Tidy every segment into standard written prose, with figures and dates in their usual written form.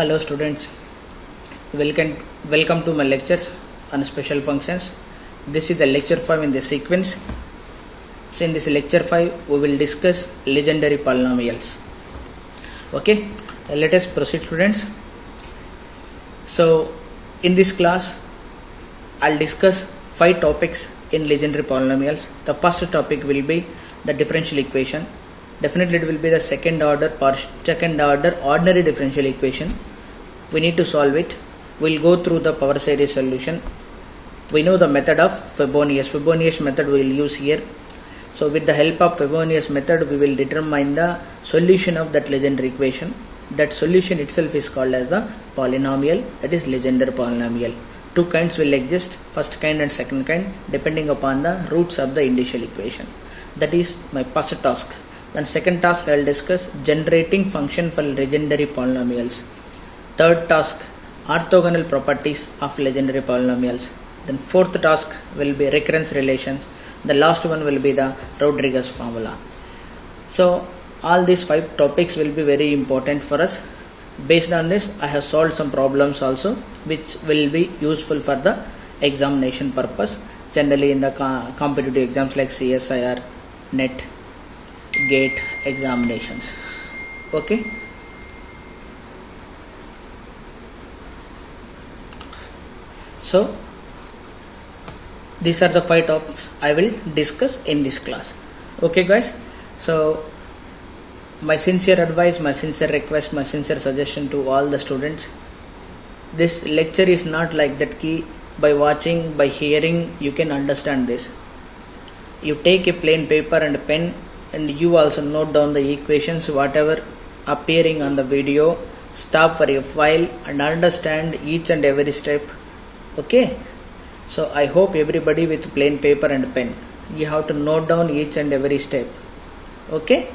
Hello students, welcome to my lectures on special functions. This is the lecture 5 in the sequence. So in this lecture 5 we will discuss legendary polynomials. Okay, let us proceed students. So in this class I'll discuss 5 topics in legendary polynomials. The first topic will be the differential equation. Definitely it will be the second order ordinary differential equation. We need to solve it. We'll go through the power series solution. We know the method of Fibonacci method we will use here. So with the help of Fibonacci method we will determine the solution of that legendary equation. That solution itself is called as the polynomial, that is legendary polynomial. Two kinds will exist, first kind and second kind, depending upon the roots of the initial equation. That is my first task. Then second task I will discuss generating function for legendary polynomials. Third task, orthogonal properties of legendary polynomials. Then fourth task will be recurrence relations. The last one will be the Rodriguez formula. So all these 5 topics will be very important for us. Based on this I have solved some problems also which will be useful for the examination purpose, generally in the competitive exams like CSIR, NET, GATE examinations. Okay. So these are the 5 topics I will discuss in this class. Okay guys. So my sincere advice, my sincere request, my sincere suggestion to all the students, this lecture is not like that key by watching, by hearing you can understand this. You take a plain paper and a pen and you also note down the equations whatever appearing on the video, stop for a while and understand each and every step. Okay, so I hope everybody with plain paper and pen, you have to note down each and every step. Okay.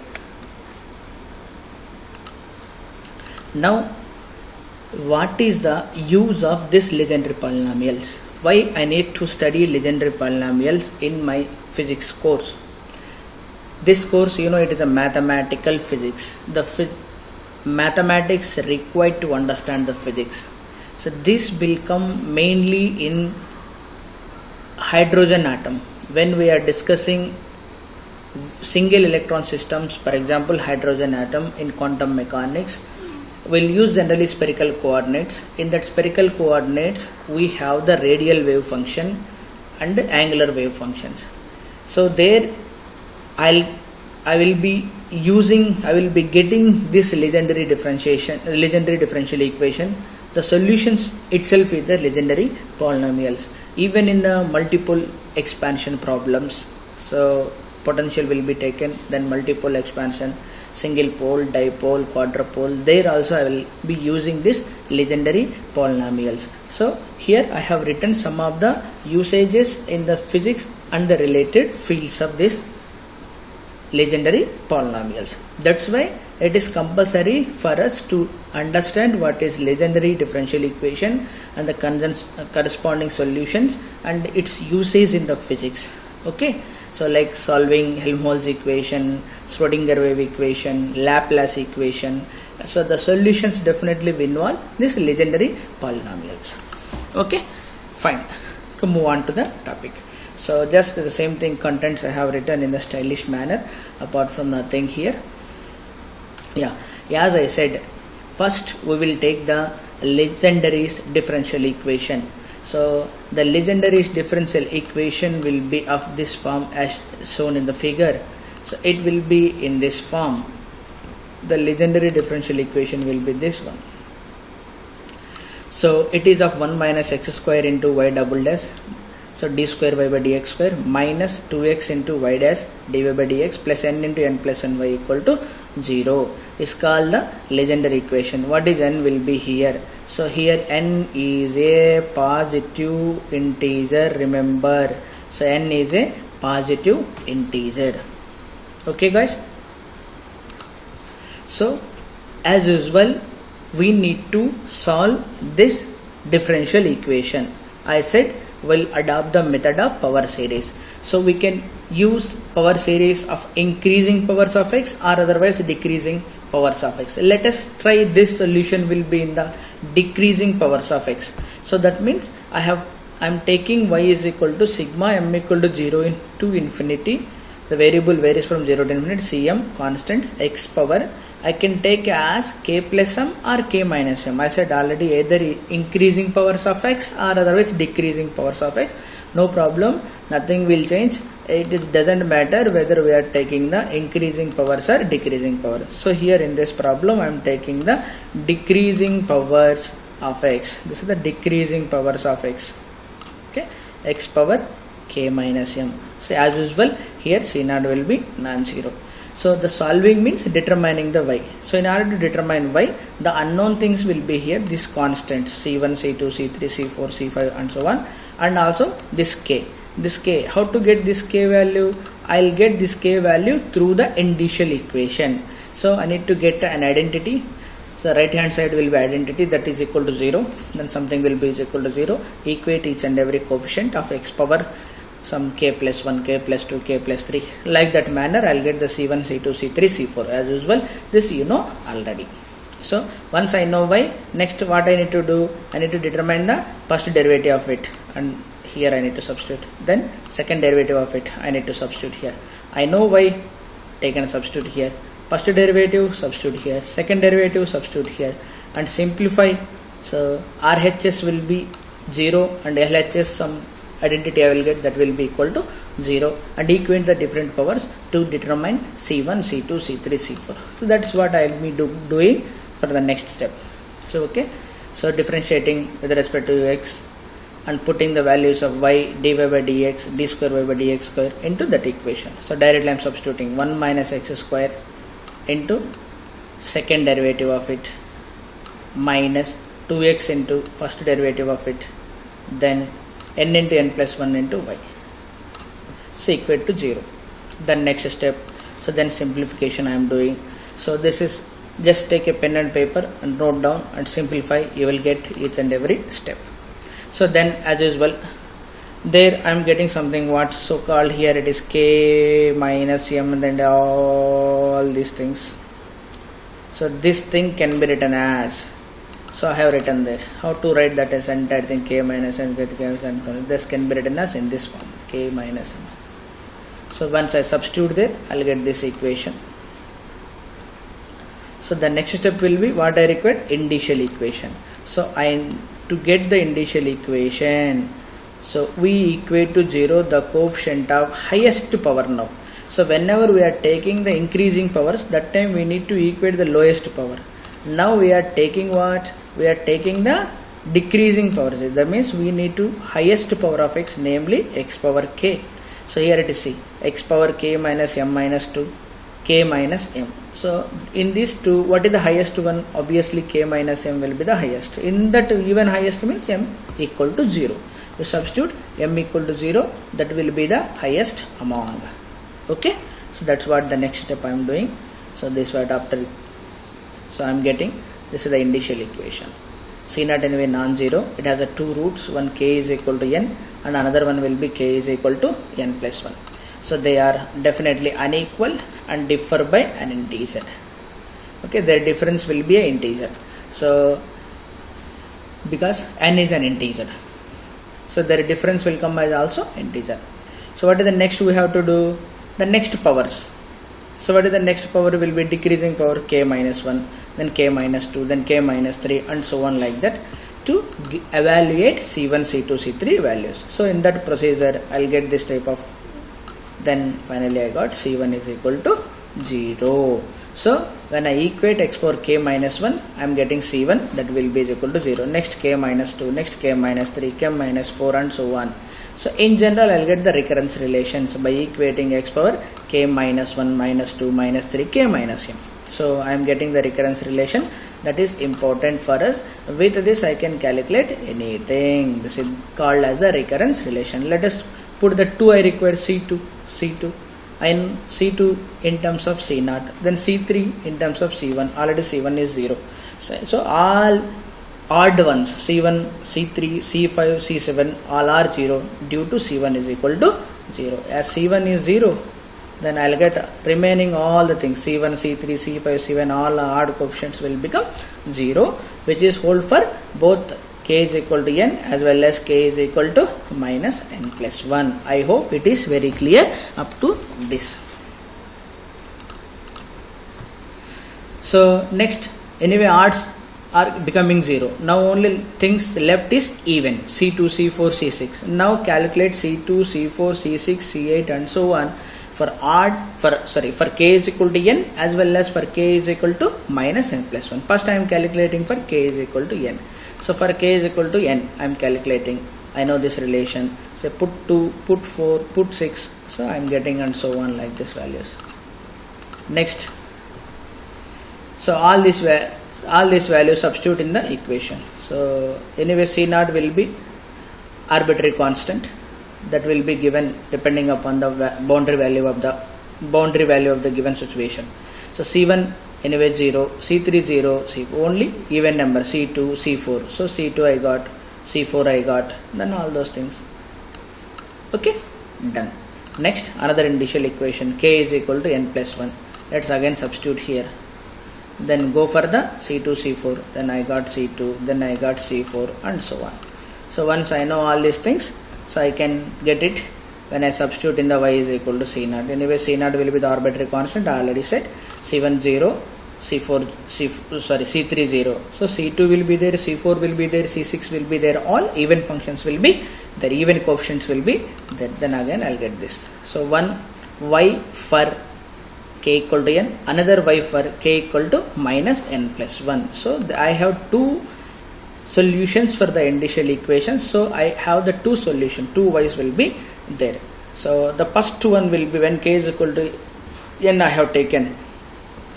Now what is the use of this legendary polynomials? Why I need to study legendary polynomials in my physics course? This course, you know, it is a mathematical physics. The mathematics required to understand the physics. So this will come mainly in hydrogen atom. When we are discussing single electron systems, for example hydrogen atom in quantum mechanics, we'll use generally spherical coordinates. In that spherical coordinates we have the radial wave function and angular wave functions. So there I will be getting this legendary differential equation. The solutions itself is the legendary polynomials. Even in the multiple expansion problems, so potential will be taken, then multiple expansion, single pole, dipole, quadrupole, there also I will be using this legendary polynomials. So here I have written some of the usages in the physics and the related fields of this legendary polynomials. That's why it is compulsory for us to understand what is legendary differential equation and the corresponding solutions and its usage in the physics. Okay. So like solving Helmholtz equation, Schrodinger wave equation, Laplace equation. So the solutions definitely will involve these legendary polynomials. Okay, fine. To move on to the topic. So just the same thing, contents I have written in the stylish manner, apart from nothing here. Yeah, as I said, first we will take the legendary differential equation. So the legendary differential equation will be of this form as shown in the figure. So it will be in this form. The legendary differential equation will be this one. So it is of 1 minus x square into y double dash. So d square y by dx square minus 2x into y dash dy by dx plus n into n plus ny equal to 0 is called the legendary equation. What is n will be here. So here n is a positive integer, remember. So n is a positive integer. Okay guys. So as usual we need to solve this differential equation. I said we'll adopt the method of power series. So we can use power series of increasing powers of x or otherwise decreasing powers of x. Let us try this solution will be in the decreasing powers of x. So that means I am taking y is equal to sigma m equal to 0 into infinity. The variable varies from 0 to infinity, cm constants x power. I can take as k plus m or k minus m. I said already either increasing powers of x or otherwise decreasing powers of x. No problem, nothing will change. It doesn't matter whether we are taking the increasing powers or decreasing powers. So here in this problem I am taking the decreasing powers of x. This is the decreasing powers of x. Okay, x power k minus m. So as usual here c0 will be non-zero. So the solving means determining the y. So in order to determine y, the unknown things will be here, these constants c1, c2, c3, c4, c5 and so on, and also this k. This k, how to get this k value? I'll get this k value through the initial equation. So I need to get an identity. So right hand side will be identity, that is equal to 0, then something will be is equal to 0. Equate each and every coefficient of x power some k plus 1, k plus 2, k plus 3. Like that manner I'll get the c1, c2, c3, c4. As usual, this you know already. So once I know y, next what I need to do? I need to determine the first derivative of it, and here I need to substitute. Then second derivative of it I need to substitute here. I know y, take a substitute here. First derivative substitute here. Second derivative substitute here, and simplify. So RHS will be 0 and LHS some identity I will get, that will be equal to 0, and equate the different powers to determine c1, c2, c3, c4. So that's what I will be doing for the next step. So okay, so differentiating with respect to x and putting the values of y, dy by dx, d square y by dx square into that equation. So directly I am substituting 1 minus x square into second derivative of it minus 2x into first derivative of it, then n into n plus 1 into y. So equate to 0. Then next step, so then simplification I am doing. So this is just take a pen and paper and note down and simplify. You will get each and every step. So then as usual, there I am getting something what's so called here, it is k minus m and then all these things. So this thing can be written as, so I have written there. How to write that as entire thing, k minus m, this can be written as in this form, k minus m. So once I substitute there, I'll get this equation. So the next step will be what I require, initial equation. So to get the initial equation, so we equate to 0 the coefficient of highest power now. So whenever we are taking the increasing powers, that time we need to equate the lowest power. Now we are taking what? We are taking the decreasing powers. That means we need to highest power of x, namely x power k. So here it is c, x power k minus m minus 2, k minus m. So in these two, what is the highest one? Obviously k minus m will be the highest. In that even highest means m equal to 0. You substitute m equal to 0, that will be the highest among. Okay, so that's what the next step I am doing. So this what after, so I am getting, this is the initial equation. C0 anyway non-zero, it has a two roots, one k is equal to n and another one will be k is equal to n plus 1. So they are definitely unequal and differ by an integer. Okay, their difference will be an integer. So because n is an integer, so their difference will come as also integer. So what is the next we have to do? The next powers. So what is the next power? Will be decreasing power, k minus 1, then k minus 2, then k minus 3 and so on like that, to evaluate c1, c2, c3 values. So in that procedure I'll get this type of, then finally I got c1 is equal to 0. So when I equate x power k minus 1, I am getting c1, that will be equal to 0. Next k minus 2, next k minus 3, k minus 4 and so on. So in general I'll get the recurrence relations by equating x power k minus 1, minus 2, minus 3, k minus m. So I am getting the recurrence relation, that is important for us. With this I can calculate anything. This is called as a recurrence relation. Let us put the 2 I require, C2 and C2 in terms of C0, then C3 in terms of C1. Already C1 is 0. So all odd ones, C1, C3, C5, C7 all are 0 due to C1 is equal to 0. As C1 is 0, then I'll get remaining all the things c1, c3, c5, c1, all odd coefficients will become 0, which is hold for both k is equal to n as well as k is equal to minus n plus 1. I hope it is very clear up to this. So next, anyway odds are becoming 0. Now only things left is even, c2, c4, c6. Now calculate c2, c4, c6, c8 and so on for for k is equal to n as well as for k is equal to minus n plus 1. First I am calculating for k is equal to n. So for k is equal to n, I am calculating. I know this relation. So put 2, put 4, put 6. So I am getting and so on like this values. Next. So all these values substitute in the equation. So anyway C naught will be arbitrary constant that will be given depending upon the boundary value of the given situation. So C1 anyway 0, C3 0, only even number C2, C4. So C2 I got, C4 I got, then all those things. Okay, done. Next, another initial equation, k is equal to n plus 1. Let's again substitute here. Then go for the C2, C4, then I got C2, then I got C4 and so on. So once I know all these things, so I can get it when I substitute in the y is equal to C naught. Anyway C naught will be the arbitrary constant, I already said. C1 0, C3 0. So C2 will be there, C4 will be there, C6 will be there, all even functions will be there, even coefficients will be there. Then again I'll get this. So one y for k equal to n, another y for k equal to minus n plus 1. So I have two solutions for the initial equation. So I have the two solutions, two y's will be there. So the first one will be when k is equal to n I have taken.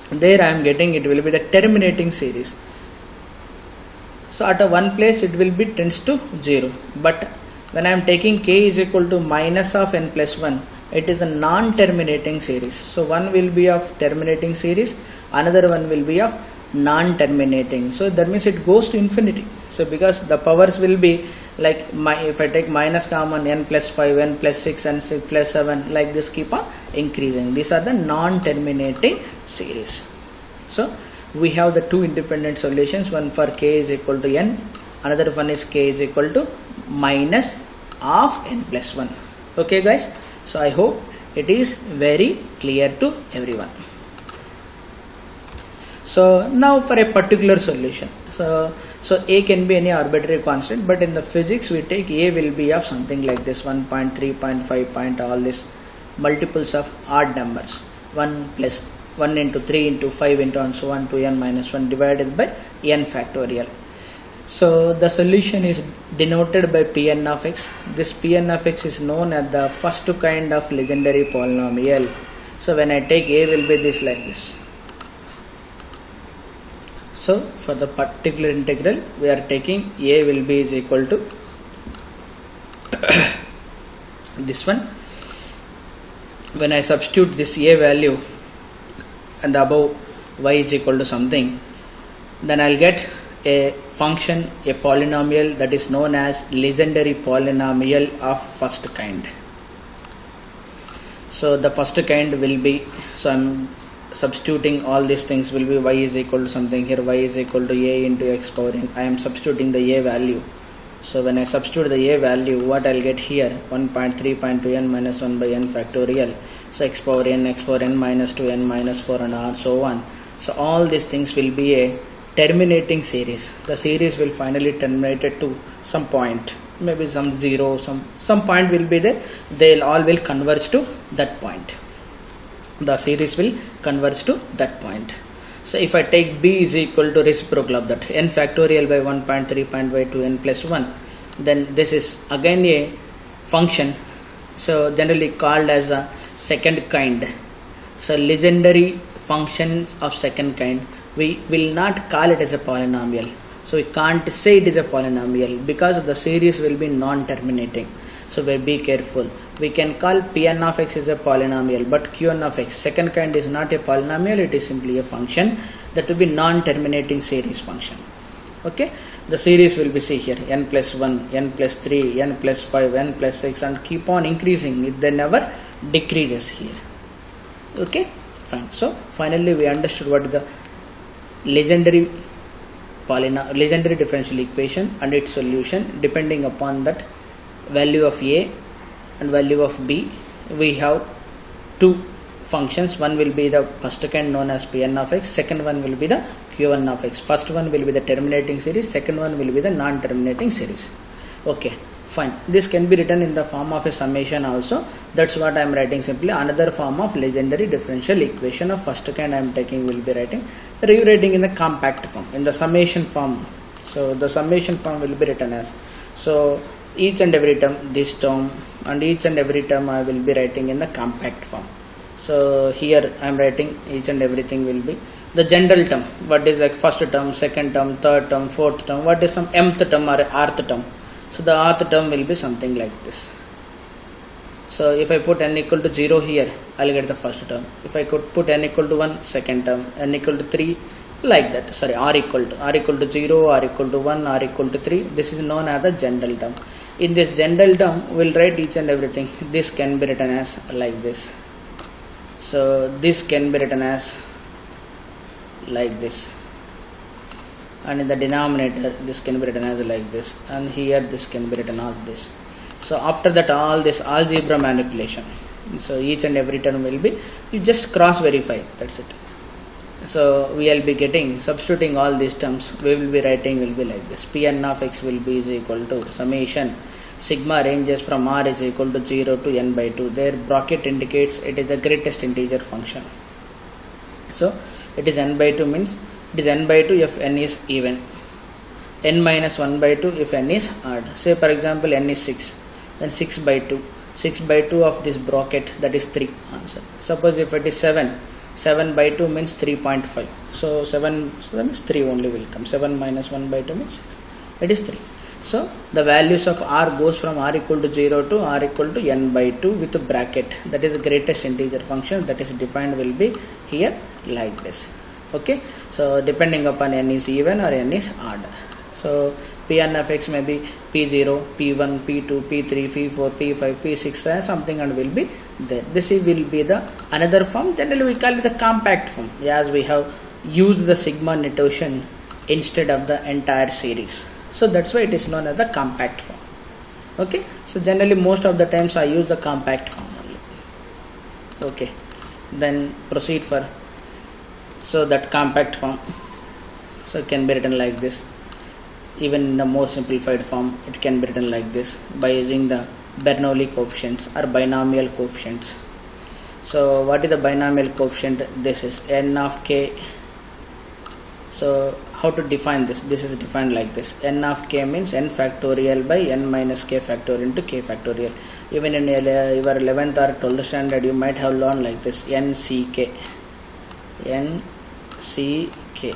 There I am getting it will be the terminating series. So at a one place it will be tends to 0. But when I am taking k is equal to minus of n plus 1, it is a non-terminating series. So one will be of terminating series, another one will be of non-terminating. So that means it goes to infinity. So because the powers will be like if I take minus common, n plus 5, n plus 6 and 6 plus 7, like this keep on increasing. These are the non-terminating series. So we have the two independent solutions, one for k is equal to n, another one is k is equal to minus of n plus 1. Okay guys, so I hope it is very clear to everyone. So now for a particular solution, so a can be any arbitrary constant, but in the physics we take a will be of something like this, 1.3, 0.5, all this multiples of odd numbers, 1 plus 1 into 3 into 5 into and so on to n minus 1 divided by n factorial. So the solution is denoted by Pn of x. This Pn of x is known as the first kind of legendary polynomial. So when I take a will be this like this. So for the particular integral we are taking a will be is equal to this one. When I substitute this a value and above y is equal to something, then I'll get a function, a polynomial that is known as legendary polynomial of first kind. So the first kind will be, so I'm substituting all these things will be y is equal to something, here y is equal to a into x power n. I am substituting the a value. So when I substitute the a value, what I'll get here, 1.3 n minus 1 by n factorial. So x power n minus 2 n minus 4 and so on. So all these things will be a terminating series. The series will finally terminate to some point, maybe some 0, some point will be there. They'll all will converge to that point. The series will converge to that point. So if I take b is equal to reciprocal of that, n factorial by 1.3 by 2 n plus 1, then this is again a function, so generally called as a second kind. So legendary functions of second kind, we will not call it as a polynomial. So we can't say it is a polynomial because the series will be non-terminating. So be careful. We can call Pn of x as a polynomial, but Qn of x, second kind, is not a polynomial, it is simply a function that will be non-terminating series function. Okay, the series will be, see here, n plus 1, n plus 3, n plus 5, n plus 6 and keep on increasing, it then never decreases here. Okay, fine. So finally we understood what is the legendary differential equation and its solution. Depending upon that value of a and value of b, we have two functions. One will be the first kind known as Pn of x, second one will be the Q1 of x. First one will be the terminating series, second one will be the non-terminating series. Okay, fine. This can be written in the form of a summation also. That's what I am writing simply. Another form of legendary differential equation of first kind I am taking, will be rewriting in the compact form, in the summation form. So the summation form will be written as, so each and every term, this term and each and every term I will be writing in the compact form. So here I am writing each and everything will be the general term. What is like first term, second term, third term, fourth term, what is some mth term or rth term. So the rth term will be something like this. So if I put n equal to 0 here, I will get the first term. If I could put n equal to 1, second term, n equal to 3, like that. Sorry, r equal to 0, r equal to 1, r equal to 3. This is known as the general term. In this general term, we will write each and everything. This can be written as like this. So this can be written as like this, and in the denominator this can be written as like this, and here this can be written as this. So after that, all this algebra manipulation, so each and every term will be, you just cross verify, that's it. So we will be getting, substituting all these terms, we will be writing will be like this. Pn of x will be is equal to summation sigma ranges from r is equal to 0 to n by 2. Their bracket indicates it is the greatest integer function. So it is n by 2 means it is n by 2 if n is even, n minus 1 by 2 if n is odd. Say for example n is 6, then 6 by 2. 6 by 2 of this bracket, that is 3 answer. Suppose if it is 7, 7 by 2 means 3.5. So 7, so that means 3 only will come. 7 minus 1 by 2 means 6. It is 3. So the values of r goes from r equal to 0 to r equal to n by 2 with a bracket, that is the greatest integer function that is defined will be here like this. Okay, so depending upon n is even or n is odd. So Pn of x may be P0, P1, P2, P3, P4, P5, P6 something and will be there. This will be the another form. Generally we call it the compact form, as we have used the sigma notation instead of the entire series. So that's why it is known as the compact form. Okay, so generally most of the times I use the compact form only. Okay, then proceed for, so that compact form, so it can be written like this. Even in the more simplified form, it can be written like this by using the Bernoulli coefficients or binomial coefficients. So what is the binomial coefficient? This is n of k. So how to define this? This is defined like this. N of k means n factorial by n minus k factorial into k factorial. Even in your 11th or 12th standard, you might have learned like this, nck. nck.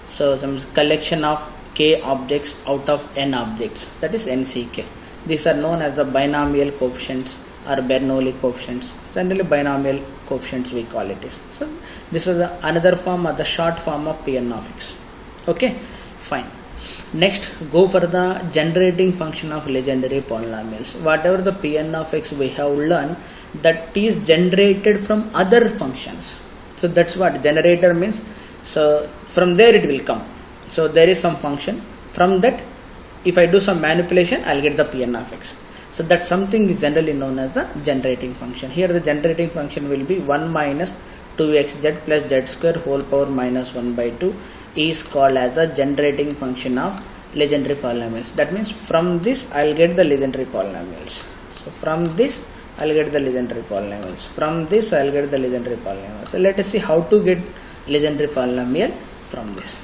So some collection of k objects out of n objects, that is nck. These are known as the binomial coefficients or Bernoulli coefficients. Generally binomial coefficients we call it is. So this is the another form or the short form of Pn of x. Okay, fine. Next, go for the generating function of legendary polynomials. Whatever the Pn of x we have learned, that is generated from other functions. So that's what generator means. So from there it will come. So there is some function, from that if I do some manipulation, I will get the Pn of x. So that something is generally known as the generating function. Here the generating function will be 1 minus 2xz plus z square whole power minus 1 by 2 is called as the generating function of legendary polynomials. That means from this I will get the legendary polynomials. So from this I will get the legendary polynomials. From this I will get the legendary polynomials. So let us see how to get legendary polynomial from this.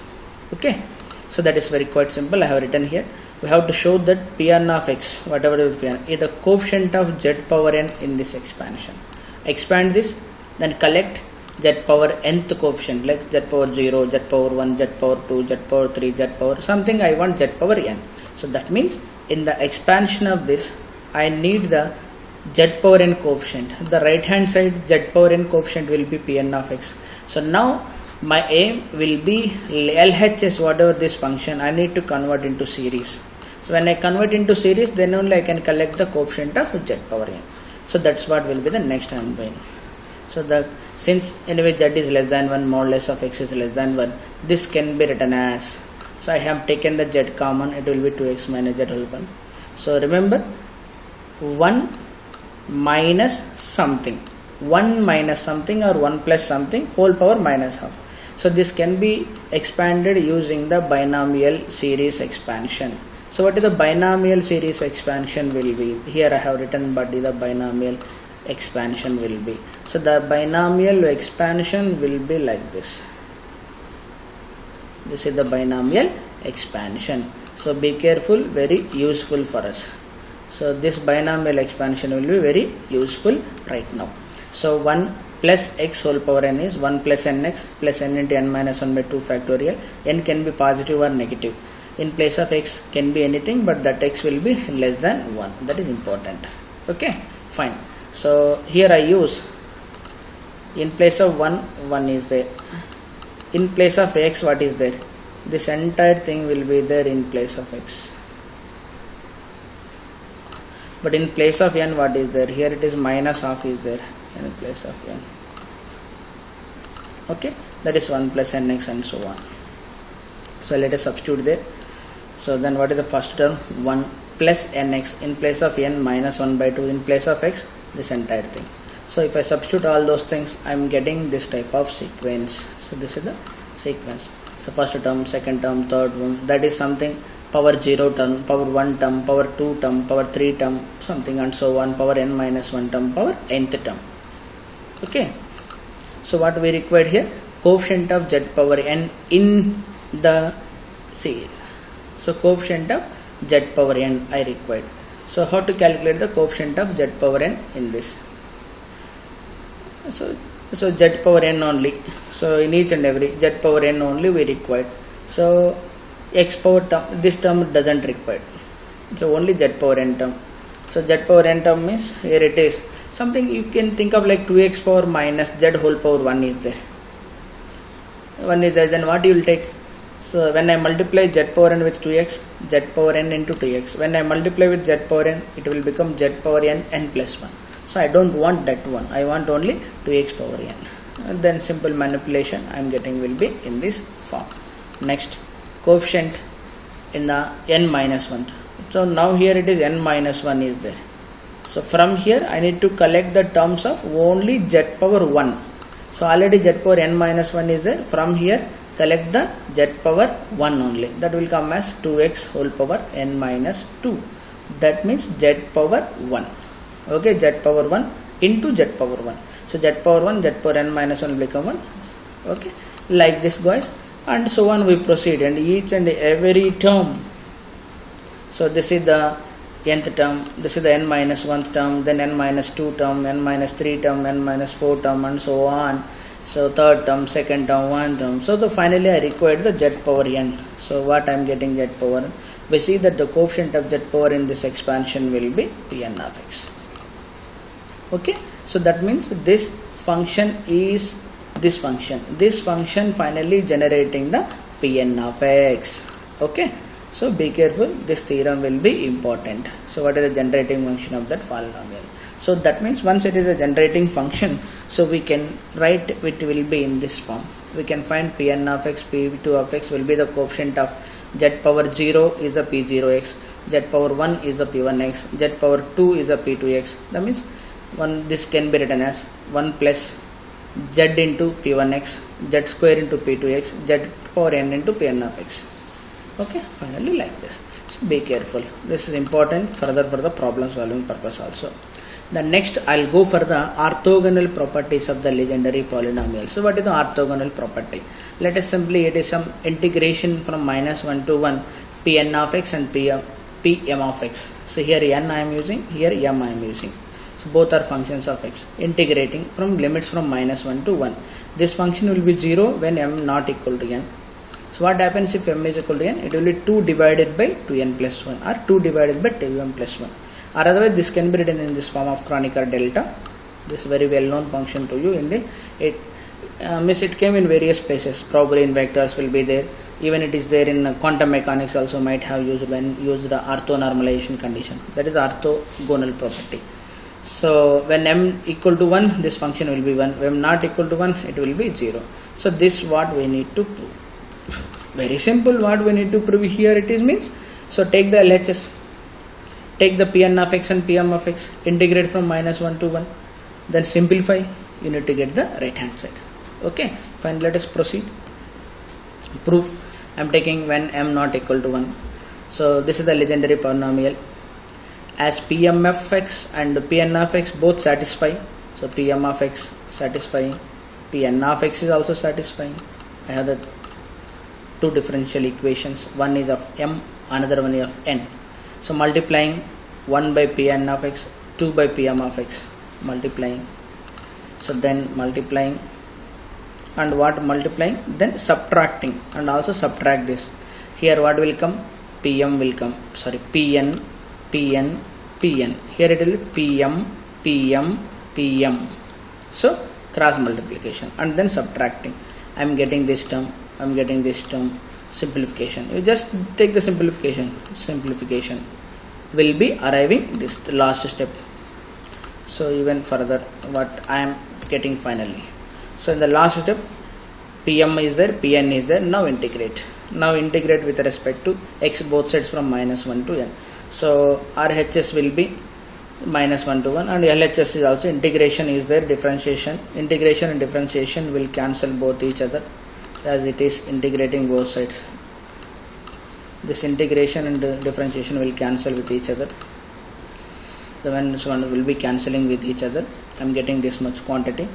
Okay, so that is very quite simple. I have written here. We have to show that Pn of x, whatever it will be, is the coefficient of z power n in this expansion. Expand this, then collect z power nth coefficient like z power 0, z power 1, z power 2, z power 3, z power something. I want z power n. So that means in the expansion of this, I need the z power n coefficient. The right hand side z power n coefficient will be Pn of x. So now my aim will be LHS, whatever this function, I need to convert into series. So when I convert into series, then only I can collect the coefficient of z power n. So that's what will be the next I am doing. So that since anyway z is less than 1, modulus of x is less than 1, this can be written as, so I have taken the z common, it will be 2x minus z whole 1. So remember 1 minus something, 1 minus something or 1 plus something whole power minus half. So this can be expanded using the binomial series expansion. So what is the binomial series expansion will be? Here I have written what is the binomial expansion will be. So the binomial expansion will be like this. This is the binomial expansion. So be careful, very useful for us. So this binomial expansion will be very useful right now. So 1 plus x whole power n is 1 plus nx plus n into n minus 1 by 2 factorial. N can be positive or negative. In place of x can be anything, but that x will be less than 1. That is important. Okay, fine. So here I use, in place of 1, 1 is there. In place of x, what is there? This entire thing will be there in place of x. But in place of n, what is there? Here it is minus half is there in place of n. Okay, that is 1 plus nx and so on. So let us substitute there. So then what is the first term? 1 plus nx in place of n minus 1 by 2 in place of x, this entire thing. So if I substitute all those things, I am getting this type of sequence. So this is the sequence. So first term, second term, third term, that is something power 0 term, power 1 term, power 2 term, power 3 term, something and so on, power n minus 1 term, power nth term. Okay. So what we required here? Coefficient of z power n in the series. So coefficient of z power n I required. So how to calculate the coefficient of z power n in this? So z power n only. So in each and every z power n only we required. So x power term, this term doesn't require. So only z power n term. So z power n term means here it is. Something you can think of like 2x power minus z whole power 1 is there. 1 is there, then what you will take? So when I multiply z power n with 2x, z power n into 2x. When I multiply with z power n, it will become z power n n plus 1. So I don't want that one. I want only 2x power n. And then simple manipulation I am getting will be in this form. Next, coefficient in the n minus 1. So now here it is n minus 1 is there. So from here I need to collect the terms of only z power 1. So already z power n minus 1 is there. From here collect the z power 1 only. That will come as 2x whole power n minus 2. That means z power 1. Okay, z power 1 into z power 1. So z power 1, z power n minus 1 will become 1. Okay, like this guys, and so on we proceed, and each and every term. So this is the nth term, this is the n minus 1th term, then n minus 2 term, n minus 3 term, n minus 4 term, and so on. So third term, second term, one term. So finally I required the z power n. So what I am getting z power n? We see that the coefficient of z power in this expansion will be Pn of x. Okay, so that means this function is this function. This function finally generating the Pn of x. Okay, so be careful. This theorem will be important. So what is the generating function of that polynomial? So that means once it is a generating function, so we can write it will be in this form. We can find Pn of x, P2 of x will be the coefficient of z power 0 is the P0x, z power 1 is the P1x, z power 2 is the P2x. That means this can be written as 1 plus z into P1x, z square into P2x, z power n into Pn of x. Okay, finally like this. So be careful. This is important further for the problem solving purpose also. The next I'll go for the orthogonal properties of the legendary polynomial. So what is the orthogonal property? Let us simply, it is some integration from minus 1 to 1 Pn of x and Pm of x. So here n I am using, here m I am using. So both are functions of x, integrating from limits from minus 1 to 1. This function will be 0 when m not equal to n. So what happens if m is equal to n? It will be 2 divided by 2n plus 1 or 2 divided by 2m plus 1. Or otherwise this can be written in this form of Kronecker delta. This very well known function to you in the it came in various places. Probably in vectors will be there. Even it is there in quantum mechanics also might have used when used the orthonormalization condition. That is orthogonal property. So when m equal to 1, this function will be 1. When not equal to 1, it will be 0. So this what we need to prove. Very simple. What we need to prove here it is means. So take the LHS, take the Pn of x and Pm of x, integrate from -1 to 1, then simplify. You need to get the right hand side. Okay, fine. Let us proceed. Proof. I am taking when m not equal to 1. So this is the legendary polynomial. As Pm of x and Pn of x both satisfy. So Pm of x satisfying, Pn of x is also satisfying. I have the two differential equations. One is of m, another one is of n. So multiplying 1 by Pn of x, 2 by Pm of x, multiplying. So then multiplying, and what multiplying? Then subtracting, and also subtract this. Here what will come? Pm will come. Sorry, Pn, Pn, Pn. Here it will be Pm, Pm, Pm. So cross multiplication and then subtracting. I am getting this term, I am getting this term. Simplification. You just take the simplification. Simplification will be arriving this the last step. So even further, what I am getting finally. So in the last step, Pm is there, Pn is there. Now integrate. Now integrate with respect to x both sides from -1 to n. So RHS will be -1 to 1, and LHS is also integration is there. Differentiation, integration and differentiation will cancel both each other, as it is integrating both sides. This integration and differentiation will cancel with each other. The one will be cancelling with each other. I am getting this much quantity.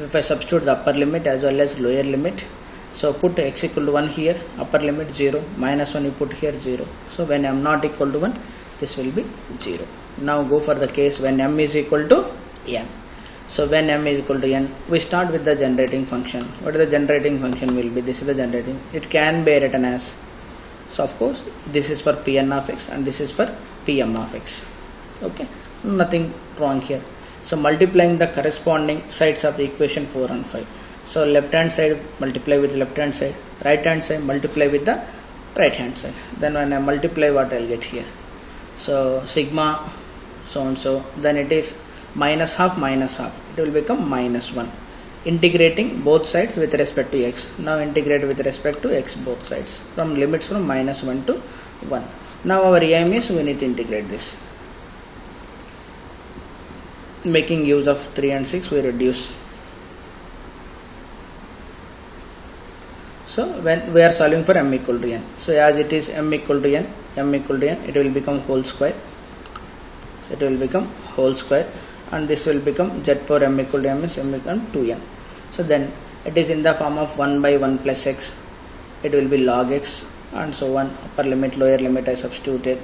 If I substitute the upper limit as well as lower limit, so put x equal to 1 here, upper limit 0, -1 you put here 0. So when m not equal to 1, this will be 0. Now go for the case when m is equal to n. So when m is equal to n, we start with the generating function. What is the generating function will be? This is the generating. It can be written as. So of course this is for Pn of x and this is for Pm of x. Okay, nothing wrong here. So multiplying the corresponding sides of equation 4 and 5. So left hand side multiply with left hand side, right hand side multiply with the right hand side. Then when I multiply, what I'll get here? So sigma so and so, then it is -half minus half, it will become -1. Integrating both sides with respect to x. Now integrate with respect to x both sides from limits from -1 to 1. Now our aim is we need to integrate this. Making use of 3 and 6, we reduce. So when we are solving for m equal to n, so as it is m equal to n, it will become whole square. So it will become whole square, and this will become z power m equal to m is m equal to 2n. So then it is in the form of 1 by 1 plus x. It will be log x and so on. Upper limit, lower limit I substituted.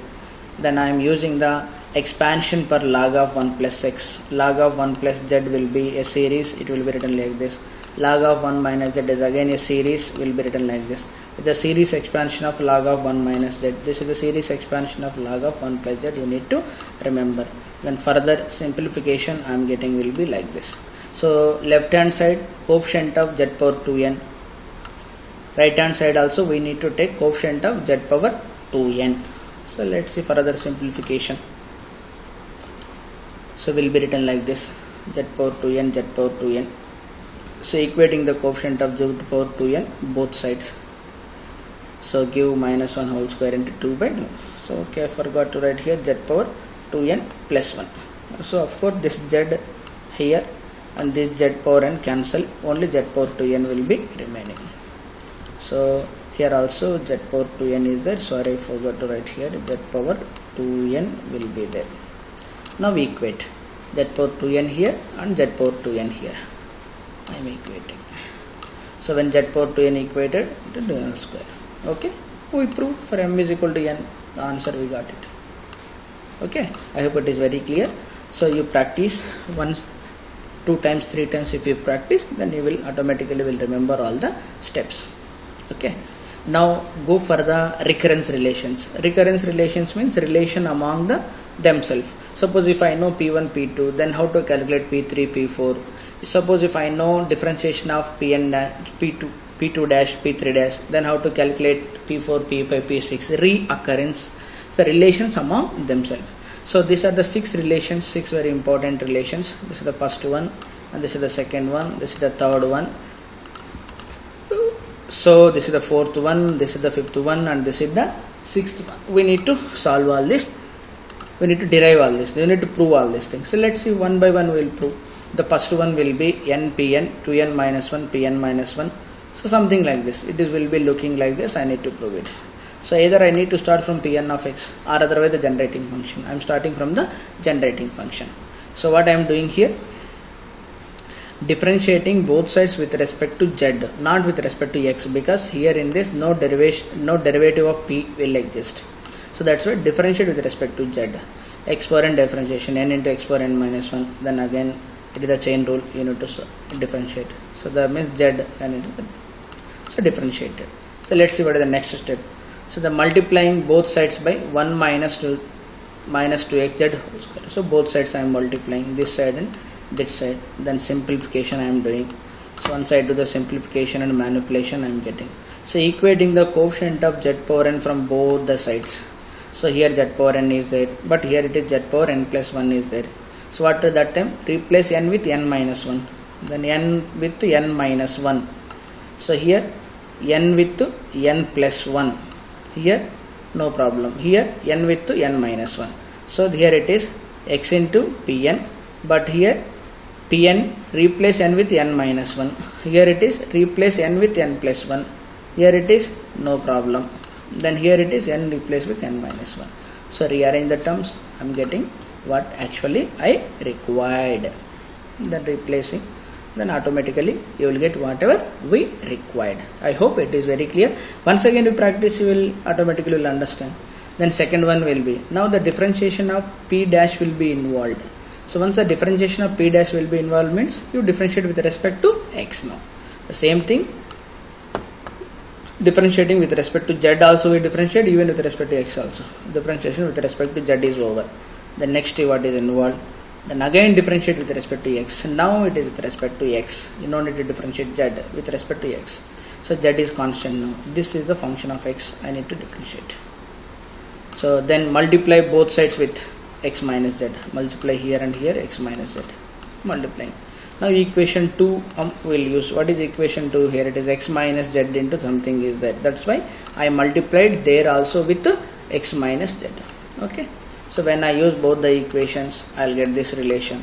Then I am using the expansion per log of 1 plus x. Log of 1 plus z will be a series. It will be written like this. Log of 1 minus z is again a series, will be written like this. With the series expansion of log of 1 minus z. This is the series expansion of log of 1 plus z. You need to remember. Then further simplification I am getting will be like this. So left hand side coefficient of z power 2n. Right hand side also we need to take coefficient of z power 2n. So let's see further simplification. So will be written like this: z power 2n, z power 2n. So equating the coefficient of z power 2n both sides. So give -1 whole square into 2 by 2. So okay, I forgot to write here z power 2n plus 1. So of course this z here and this z power n cancel, only z power 2n will be remaining. So here also z power 2n is there. Sorry, I forgot to write here. Z power 2n will be there. Now we equate z power 2n here and z power 2n here. I am equating. So when z power 2n equated to 2n square. Okay, we proved for m is equal to n. The answer we got it. Okay, I hope it is very clear. So you practice once, 2 times, 3 times. If you practice, then you will automatically will remember all the steps. Okay. Now go for the recurrence relations. Recurrence relations means relation among themselves. Suppose if I know P1, P2, then how to calculate P3, P4. Suppose if I know differentiation of Pn P2, P2 dash, P3 dash, then how to calculate P4, P5, P6. Reoccurrence, the relations among themselves. So these are the 6 relations, 6 very important relations. This is the first one, and this is the second one, this is the third one. So this is the fourth one, this is the fifth one, and this is the sixth one. We need to solve all this. We need to derive all this. We need to prove all these things. So let's see, one by one we will prove. The first one will be npn, 2n minus 1, pn minus 1. So something like this. It will be looking like this. I need to prove it. So either I need to start from Pn of x or otherwise the generating function. I am starting from the generating function. So what I am doing here, differentiating both sides with respect to z, not with respect to x, because here in this no derivative of p will exist. So that's why differentiate with respect to z. X power n differentiation, n into x power n minus 1. Then again it is the chain rule, you need to differentiate. So that means z and so differentiated. So let's see what is the next step. So the multiplying both sides by 1 minus 2xz whole square. So both sides I am multiplying, this side and this side. Then simplification I am doing. So once I do the simplification and manipulation I am getting. So equating the coefficient of z power n from both the sides. So here z power n is there, but here it is z power n plus 1 is there. So what at that time, replace n with n minus 1. Then n with n minus 1. So here n with n plus 1. Here no problem. Here n with n minus 1. So here it is x into pn, but here pn replace n with n minus 1. Here it is replace n with n plus 1. Here it is no problem. Then here it is n replaced with n minus 1. So rearrange the terms. I am getting what actually I required. Then replacing, then automatically you will get whatever we required. I hope it is very clear. Once again you practice, you will automatically will understand. Then second one will be, now the differentiation of p dash will be involved. So once the differentiation of p dash will be involved means you differentiate with respect to x now. The same thing, differentiating with respect to z also we differentiate, even with respect to x also. Differentiation with respect to z is over. The next what is involved. Then again differentiate with respect to x. Now it is with respect to x. You don't need to differentiate z with respect to x. So z is constant now. This is the function of x. I need to differentiate. So then multiply both sides with x minus z. Multiply here and here x minus z. Multiplying. Now equation 2 will use. What is equation 2 here? It is x minus z into something is z. That's why I multiplied there also with x minus z. Okay. So when I use both the equations, I'll get this relation.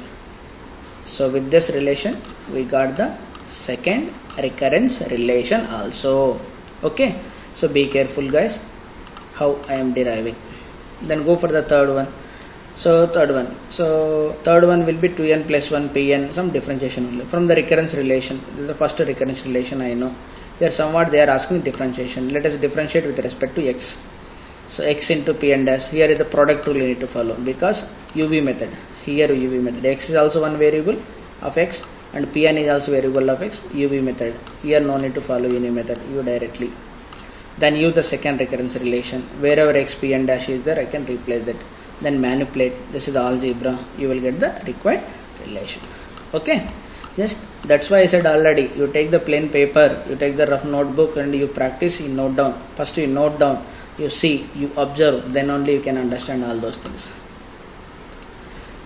So with this relation, we got the second recurrence relation also. Okay. So be careful guys how I am deriving. Then go for the third one. So third one will be 2n plus 1 pn, some differentiation from the recurrence relation. This is the first recurrence relation I know. Here somewhat they are asking differentiation. Let us differentiate with respect to x. So x into pn dash. Here is the product rule you need to follow because UV method. Here UV method. X is also one variable of x and pn is also variable of x. UV method. Here no need to follow any method. You directly. Then use the second recurrence relation. Wherever x pn dash is there, I can replace that. Then manipulate. This is the algebra. You will get the required relation. Okay. Just that's why I said already. You take the plain paper, you take the rough notebook, and you practice. You note down. First you note down. You see, you observe. Then only you can understand all those things.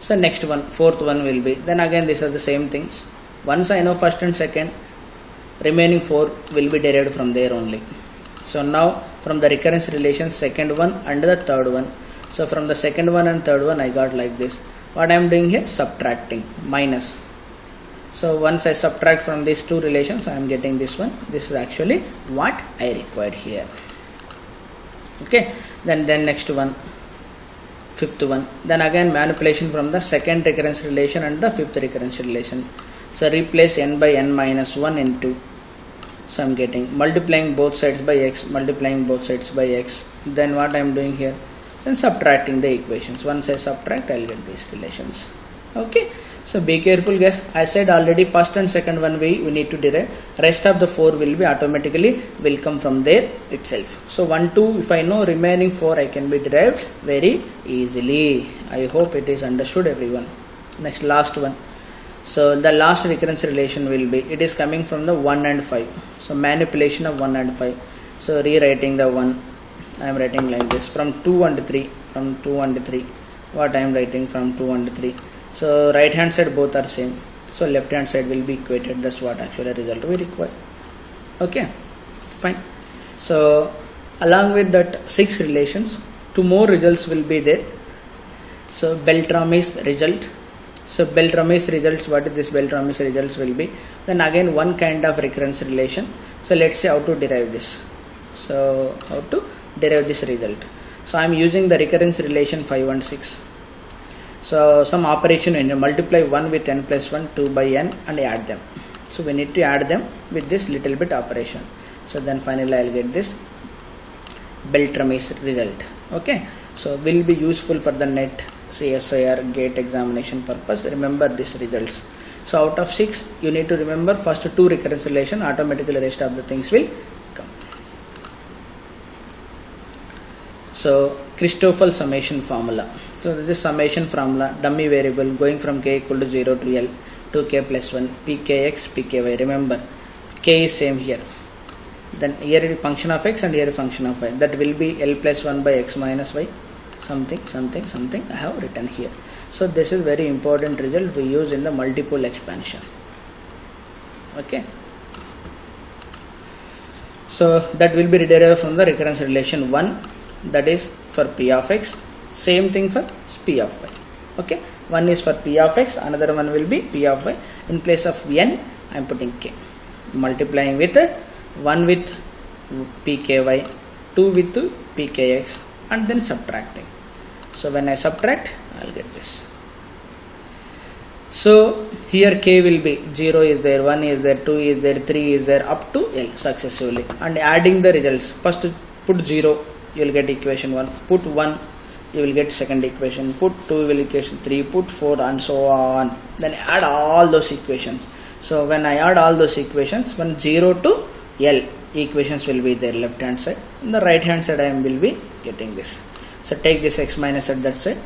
So next one, fourth one will be. Then again, these are the same things. Once I know first and second, remaining 4 will be derived from there only. So now from the recurrence relation, second one and the third one. So from the second one and third one I got like this. What I am doing here? Subtracting, minus. So once I subtract from these two relations, I am getting this one. This is actually what I required here. Okay. Then next one, fifth one. Then again manipulation from the second recurrence relation and the fifth recurrence relation. So replace n by n minus 1 into. So I am getting multiplying both sides by x, multiplying both sides by x. Then what I am doing here? Then subtracting the equations. Once I subtract, I will get these relations. Okay. So be careful guys. I said already first and second one we need to derive. Rest of the 4 will be automatically will come from there itself. So 1, 2, if I know remaining 4 I can be derived very easily. I hope it is understood everyone. Next last one. So the last recurrence relation will be, it is coming from the 1 and 5. So manipulation of 1 and 5. So rewriting the 1. I am writing like this from 2 and 3. From 2 and 3. what I am writing from 2 and 3. So right hand side both are same, so left hand side will be equated. That's what actually result we require. Okay, fine. So along with that 6 relations, 2 more results will be there. So Beltrami's result. So Beltrami's results, what is this Beltrami's results will be? Then again one kind of recurrence relation. So let's say how to derive this. So how to derive this result. So I am using the recurrence relation 5 and 6. So some operation in multiply 1 with n plus 1, 2 by n, and add them. So we need to add them with this little bit operation. So then finally I will get this Beltrami's result. Okay, so will be useful for the NET, CSIR, GATE examination purpose. Remember these results. So out of 6 you need to remember first 2 recurrence relation, automatically rest of the things will come. So Christoffel summation formula. So this summation formula, dummy variable going from k equal to 0 to L, 2k plus 1, pkx, pky. Remember k is same here. Then here is function of x and here is function of y. That will be L plus 1 by x minus y. Something I have written here. So this is very important result we use in the multiple expansion. Okay. So that will be derived from the recurrence relation 1, that is for p of x. Same thing for p of y. Okay. One is for p of x, another one will be p of y. In place of n, I am putting k. Multiplying with 1 with pky, 2 with pkx, and then subtracting. So when I subtract, I will get this. So here k will be 0 is there, 1 is there, 2 is there, 3 is there, up to L successively. And adding the results, first put 0, you will get equation 1. Put 1, you will get second equation. Put 2, you will equation 3. Put 4, and so on. Then add all those equations. So when I add all those equations, from 0 to L equations will be there left hand side. On the right hand side I will be getting this. So take this x minus at that side.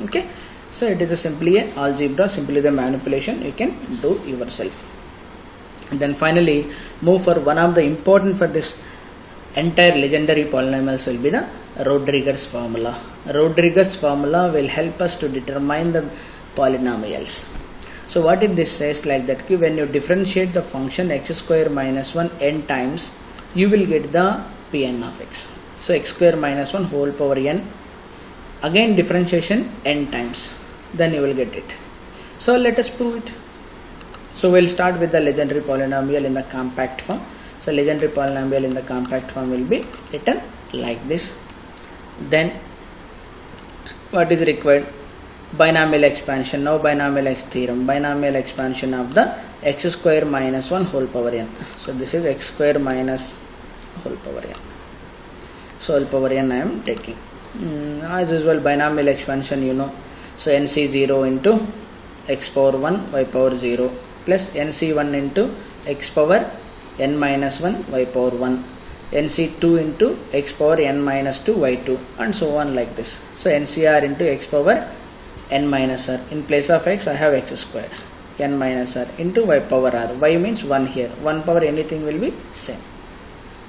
Okay. So it is simply a algebra, simply the manipulation you can do yourself. And then finally move for one of the important for this entire legendary polynomials will be the Rodriguez formula. Rodriguez formula will help us to determine the polynomials. So what if this says like that, when you differentiate the function x square minus 1 n times, you will get the Pn of x. So x square minus 1 whole power n, again differentiation n times, then you will get it. So let us prove it. So we'll start with the legendary polynomial in the compact form. So legendary polynomial in the compact form will be written like this. Then what is required? Binomial expansion. Now binomial theorem. Binomial expansion of the x square minus 1 whole power n. So this is x square minus whole power n. So whole power n I am taking. As usual binomial expansion you know. So nc0 into x power 1 y power 0 plus nc1 into x power n minus 1 y power 1, nc2 into x power n minus 2 y2, and so on like this. So ncr into x power n minus r. In place of x I have x square, n minus r into y power r. Y means 1 here. 1 power anything will be same.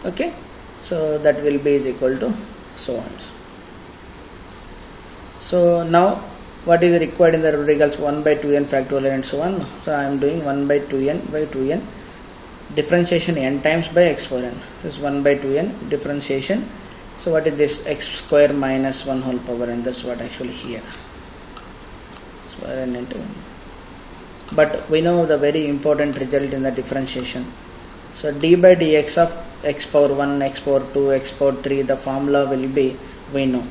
Okay. So that will be is equal to so on. So now what is required in the Rodriguez? 1 by 2n factorial and so on. So I am doing 1 by 2n by 2n differentiation n times by x power n. This is 1 by 2n differentiation. So what is this? X square minus 1 whole power n. That's what actually here. Square n into 1. But we know the very important result in the differentiation. So d by dx of x power 1, x power 2, x power 3, the formula will be, we know.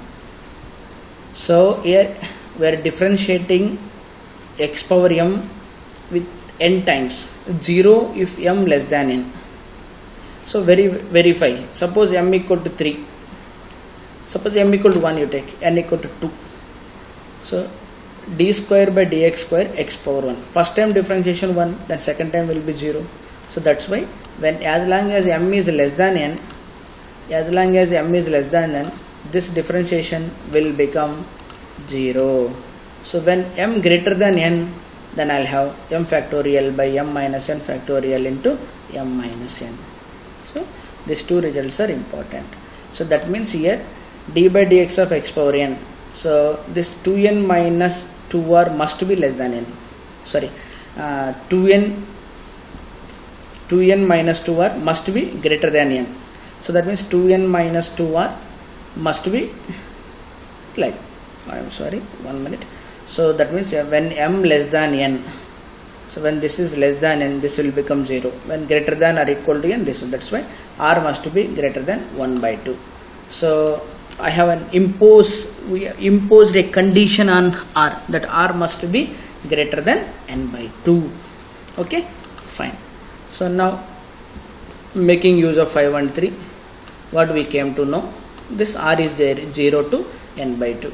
So here we are differentiating x power m with n times. 0 if m less than n. So verify. Suppose m equal to 3. Suppose m equal to 1 you take, n equal to 2. So d square by dx square x power 1. First time differentiation 1, then second time will be 0. So that's why when as long as m is less than n, this differentiation will become 0. So when m greater than n, then I'll have m factorial by m minus n factorial into m minus n. So these two results are important. So that means here d by dx of x power n. So this 2n minus 2r must be less than n. Sorry, 2n minus 2r must be greater than n. So that means 2n minus 2r must be like, I am sorry, 1 minute. So that means when m less than n, so when this is less than n, this will become 0. When greater than or equal to n, this will, that's why r must be greater than 1 by 2. So I have we imposed a condition on r, that r must be greater than n by 2. Okay, fine. So now making use of 5 and 3, what we came to know, this r is 0 to n by 2.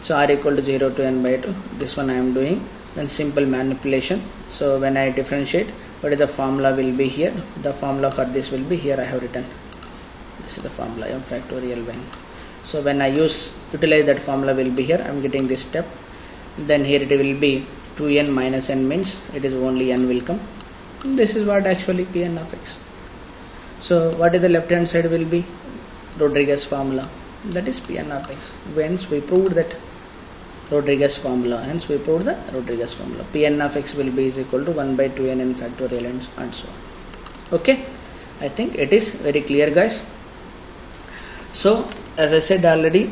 So r equal to 0 to n by 2, this one I am doing. Then simple manipulation. So when I differentiate, what is the formula will be here, the formula for this will be here, I have written, this is the formula, m factorial by. So when I utilize that formula will be here, I am getting this step. Then here it will be 2n minus n, means it is only n will come. This is what actually Pn of x. So what is the left hand side will be Rodriguez formula, that is Pn of x. Hence we proved that Rodriguez formula, hence we proved the Rodriguez formula. Pn of x will be is equal to 1 by 2n n factorial and so on. Okay, I think it is very clear, guys. So as I said already,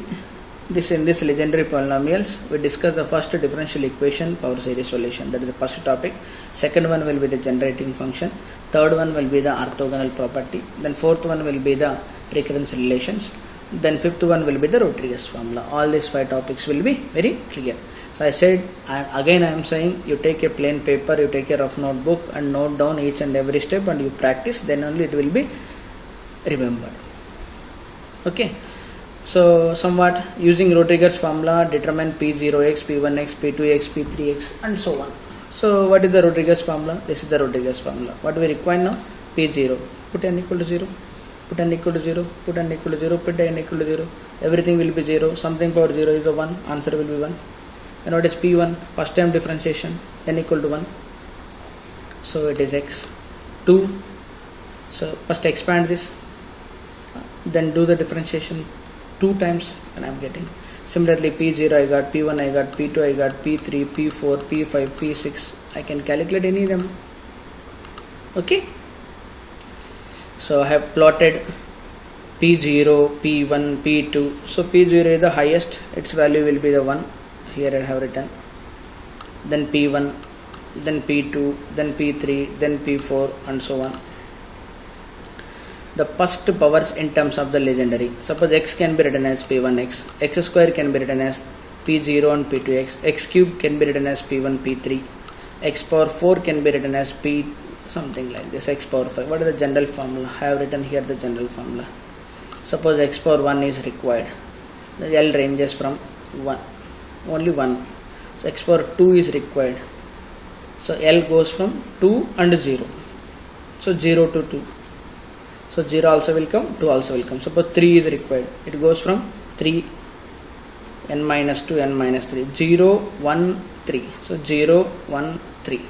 in this legendary polynomials, we discussed the first differential equation power series solution, that is the first topic. Second one will be the generating function. Third one will be the orthogonal property. Then fourth one will be the recurrence relations. Then fifth one will be the Rodriguez formula. All these 5 topics will be very clear. So I said, again I am saying, you take a plain paper, you take a rough notebook and note down each and every step and you practice, then only it will be remembered. Okay. So somewhat using Rodriguez formula, determine P0x, P1x, P2x, P3x and so on. So what is the Rodriguez formula? This is the Rodriguez formula. What we require now? P0. Put n equal to 0. Put n equal to 0. Put n equal to 0. Put n equal to 0. Everything will be 0. Something power 0 is the 1. Answer will be 1. And what is P1? First time differentiation. N equal to 1. So it is x. 2. So first expand this. Then do the differentiation 2 times and I am getting. Similarly P0 I got, P1 I got, P2 I got, P3, P4, P5, P6. I can calculate any of them. Okay. So I have plotted P0, P1, P2. So P0 is the highest, its value will be the 1. Here I have written. Then P1, then P2, then P3, then P4 and so on. The first powers in terms of the legendary. Suppose x can be written as P1x, x square can be written as P0 and P2x, x cube can be written as P1, P3, x power 4 can be written as P something like this, x power 5. What is the general formula? I have written here the general formula. Suppose x power 1 is required. The L ranges from 1, only 1. So x power 2 is required. So L goes from 2 and 0. So 0 to 2. So 0 also will come, 2 also will come. Suppose 3 is required. It goes from 3, n minus 2, n minus 3. 0, 1, 3. So 0, 1, 3.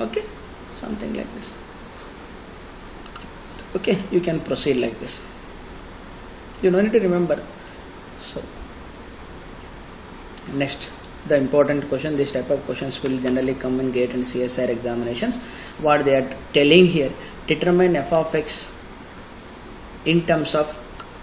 Okay. Something like this. Okay. You can proceed like this. You don't need to remember. So next, the important question. This type of questions will generally come in GATE and CSIR examinations. What they are telling here, determine f of x in terms of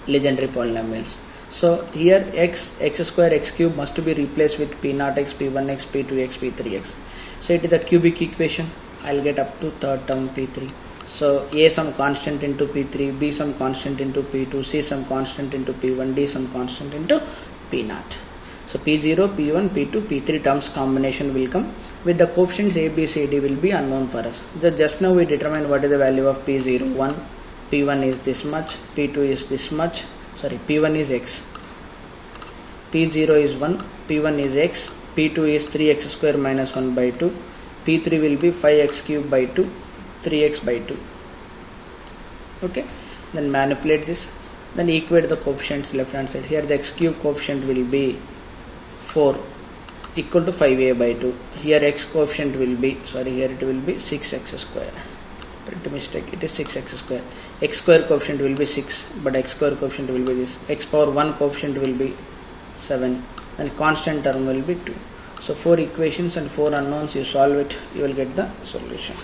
legendary polynomials. So here x square, x cube must be replaced with P0x, P1x, P2x, P3x. So it is the cubic equation. I'll get up to third term P3. So A some constant into P3, B some constant into P2, C some constant into P1, D some constant into P0. So P0, P1, P2, P3 terms combination will come with the coefficients A, B, C, D will be unknown for us. Just now we determined what is the value of P0, 1, P1 is this much, P2 is this much, sorry, P1 is x, P0 is 1, P1 is x, P2 is 3x square minus 1 by 2, P3 will be 5x cube by 2, 3x by 2. Okay, then manipulate this, then equate the coefficients left hand side. Here the x cube coefficient will be 4 equal to 5a by 2. Here x coefficient will be, sorry, here it will be 6x square. Print mistake, it is 6x square. X square coefficient will be 6, but x square coefficient will be this. X power 1 coefficient will be 7. and constant term will be 2. So 4 equations and 4 unknowns, you solve it, you will get the solution.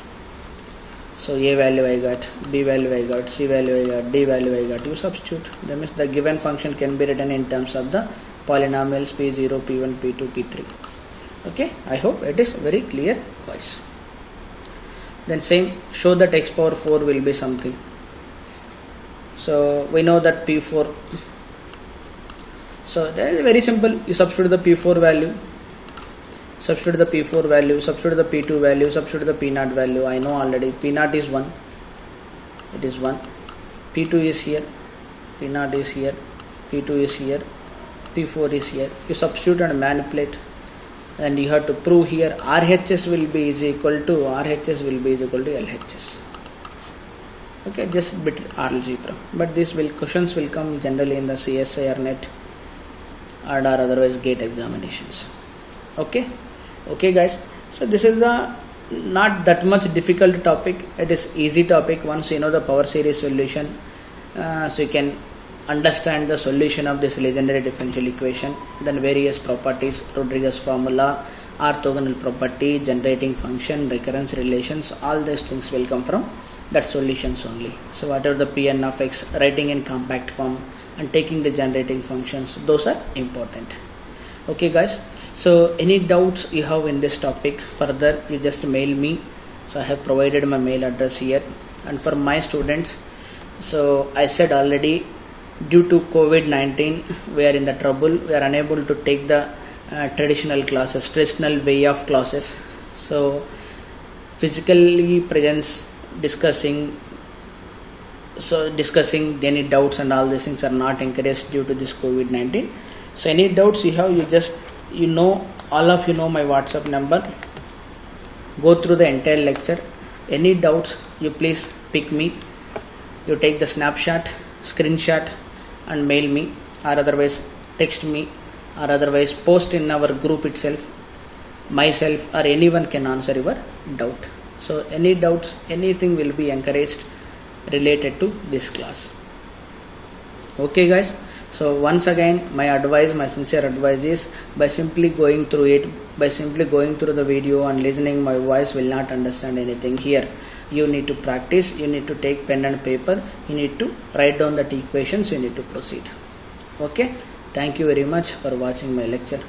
So A value I got, B value I got, C value I got, D value I got, you substitute. That means the given function can be written in terms of the polynomials P0, P1, P2, P3. Okay, I hope it is very clear guys. Then same, show that x power 4 will be something. So we know that P4. So that is very simple. You substitute the P4 value, substitute the P4 value, substitute the P2 value, substitute the P0 value. I know already. P0 is 1. It is 1. P2 is here. P0 is here. P2 is here. P4 is here. You substitute and manipulate. And you have to prove here RHS will be is equal to LHS. Okay, just bit algebra. But these questions will come generally in the CSI or NET or otherwise GATE examinations. Okay guys, so this is the not that much difficult topic. It is easy topic once you know the power series solution. So you can understand the solution of this legendary differential equation, then various properties, Rodriguez formula, orthogonal property, generating function, recurrence relations, all these things will come from that solutions only. So whatever the Pn of x, writing in compact form and taking the generating functions, those are important. Okay guys, so any doubts you have in this topic further, you just mail me. So I have provided my mail address here. And for my students, so I said already, due to COVID-19 we are in the trouble, we are unable to take the traditional classes, traditional way of classes. So physically presence, discussing any doubts and all these things are not encouraged due to this COVID-19. So any doubts you have, all of you know my WhatsApp number. Go through the entire lecture. Any doubts, you please pick me. You take the snapshot, screenshot and mail me, or otherwise text me, or otherwise post in our group itself. Myself or anyone can answer your doubt. So any doubts, anything will be encouraged related to this class. Okay guys, so once again my advice, my sincere advice is, by simply going through it, by simply going through the video and listening my voice will not understand anything here. You need to practice, you need to take pen and paper, you need to write down the equations, you need to proceed. Okay, thank you very much for watching my lecture.